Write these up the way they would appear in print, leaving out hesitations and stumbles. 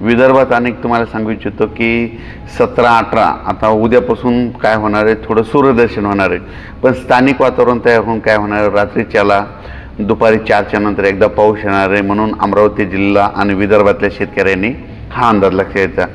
विदर्भात अनेक तुम्हाला सांगू इच्छितो की 17-18 आता उद्यापासून काय होणार आहे, थोडं सूर्यदर्शन होणार आहे, पण स्थानिक वातावरण तयार होऊन काय होणार आहे, रात्रीच्याला दुपारी 4च्या नंतर एकदा पाऊस येणार आहे. म्हणून अमरावती जिल्हा आणि विदर्भातल्या शेतकऱ्यांनी हा अंदाज लक्षात घ्यायचा.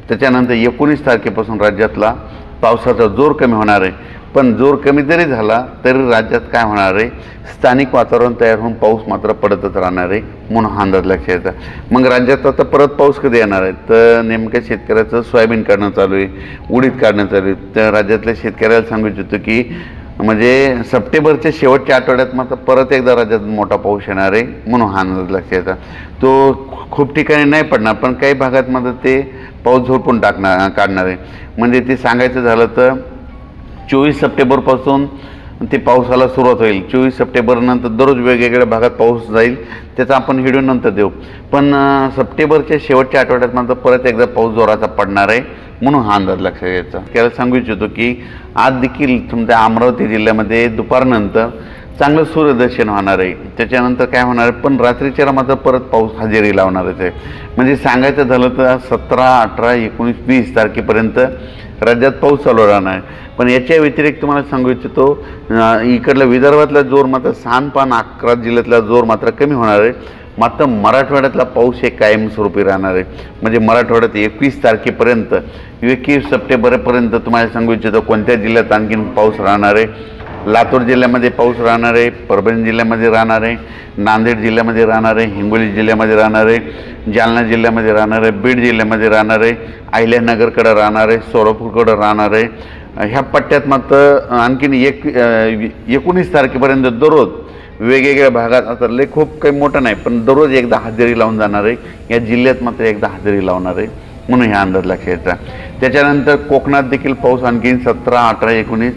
त्याच्यानंतर 19 तारखेपासून राज्यातला पावसाचा जोर कमी होणार आहे. पण जोर कमी जरी झाला तरी राज्यात काय होणार आहे, स्थानिक वातावरण तयार होऊन पाऊस मात्र पडतच राहणार आहे. म्हणून हा अंदाज लक्षात घ्यायचा. मग राज्यात आता परत पाऊस कधी येणार आहे, तर नेमक्या शेतकऱ्याचं सोयाबीन काढणं चालू आहे, उडीद काढणं चालू आहे. तर राज्यातल्या शेतकऱ्याला सांगू इच्छितो की म्हणजे सप्टेंबरच्या शेवटच्या आठवड्यात मात्र परत एकदा राज्यात मोठा पाऊस येणार आहे. म्हणून हा अंदाज लक्षात घ्यायचा. तो खूप ठिकाणी नाही पडणार, पण काही भागात मात्र ते पाऊस झोडपून काढणार आहे. म्हणजे ते सांगायचं झालं तर 24 सप्टेंबरपासून ते पावसाला सुरुवात होईल. 24 सप्टेंबरनंतर दररोज वेगवेगळ्या भागात पाऊस जाईल, त्याचा आपण व्हिडिओ नंतर देऊ. पण सप्टेंबरच्या शेवटच्या आठवड्यात मात्र परत एकदा पाऊस जोराचा पडणार आहे. म्हणून हा अंदाज लक्षात घ्यायचा. त्याला सांगू इच्छितो की आज देखील तुमच्या अमरावती जिल्ह्यामध्ये दुपारनंतर चांगलं सूर्यदर्शन होणार आहे. त्याच्यानंतर काय होणार आहे, पण रात्रीच्याला मात्र परत पाऊस हजेरी लावणारच आहे. म्हणजे सांगायचं झालं तर 17, 18, 19, 20 तारखेपर्यंत राज्यात पाऊस चालू राहणार आहे. पण याच्या व्यतिरिक्त तुम्हाला सांगू इच्छितो इकडला विदर्भातला जोर मात्र 11 जिल्ह्यातला जोर मात्र कमी होणार आहे. मात्र मराठवाड्यातला पाऊस हे कायमस्वरूपी राहणार आहे. म्हणजे मराठवाड्यात 21 तारखेपर्यंत 21 सप्टेंबरपर्यंत तुम्हाला सांगू इच्छितो कोणत्या जिल्ह्यात आणखीन पाऊस राहणार आहे. लातूर जिल्ह्यामध्ये पाऊस राहणार आहे, परभणी जिल्ह्यामध्ये राहणार आहे, नांदेड जिल्ह्यामध्ये राहणार आहे, हिंगोली जिल्ह्यामध्ये राहणार आहे, जालना जिल्ह्यामध्ये राहणार आहे, बीड जिल्ह्यामध्ये राहणार आहे, अहिल्यानगरकडे राहणार आहे, सोलापूरकडे राहणार आहे. ह्या पट्ट्यात मात्र आणखीन 19 तारखेपर्यंत दररोज वेगवेगळ्या भागात आता लय खूप काही मोठं नाही, पण दररोज एकदा हजेरी लावून जाणार आहे. या जिल्ह्यात मात्र एकदा हजेरी लावणार आहे. म्हणून ह्या अंदाज लक्षात घ्यायचा. त्याच्यानंतर कोकणात देखील पाऊस आणखीन 17, 18, 19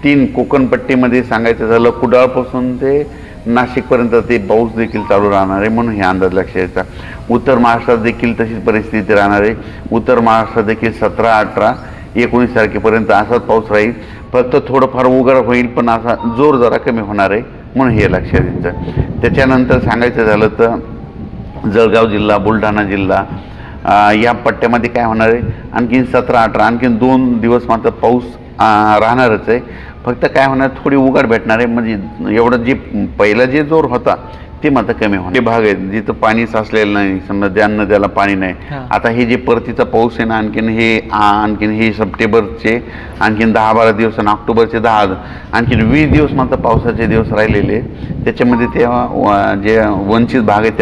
3 कोकणपट्टीमध्ये सांगायचं झालं कुडाळपासून ते नाशिकपर्यंत ते पाऊस देखील चालू राहणार आहे. म्हणून हे अंदाज लक्षात घ्यायचा. उत्तर महाराष्ट्रात देखील तशीच परिस्थिती राहणार आहे. उत्तर महाराष्ट्रात देखील 17, 18, 19 तारखेपर्यंत असाच पाऊस राहील. फक्त थोडंफार उघड होईल, पण असा जोर जरा कमी होणार आहे. म्हणून हे लक्षात घ्यायचं. त्याच्यानंतर सांगायचं झालं तर जळगाव जिल्हा, बुलढाणा जिल्हा या पट्ट्यामध्ये काय होणार आहे, आणखीन 17, 18 आणखीन 2 दिवस मात्र पाऊस राहणारच आहे. फक्त काय होणार, थोडी उघड भेटणार आहे. म्हणजे एवढं जे पहिला जे जोर होता ते मात्र कमी होणार. ते भाग आहेत जिथं पाणी साचलेलं नाही, समजा ज्यांना त्याला पाणी नाही. आता हे जे परतीचा पाऊस आहे ना, आणखीन हे सप्टेंबरचे आणखीन 10-12 दिवस आणि ऑक्टोबरचे 10 आणखीन 20 दिवस मात्र पावसाचे दिवस राहिलेले. त्याच्यामध्ये ते जे वंचित भाग आहेत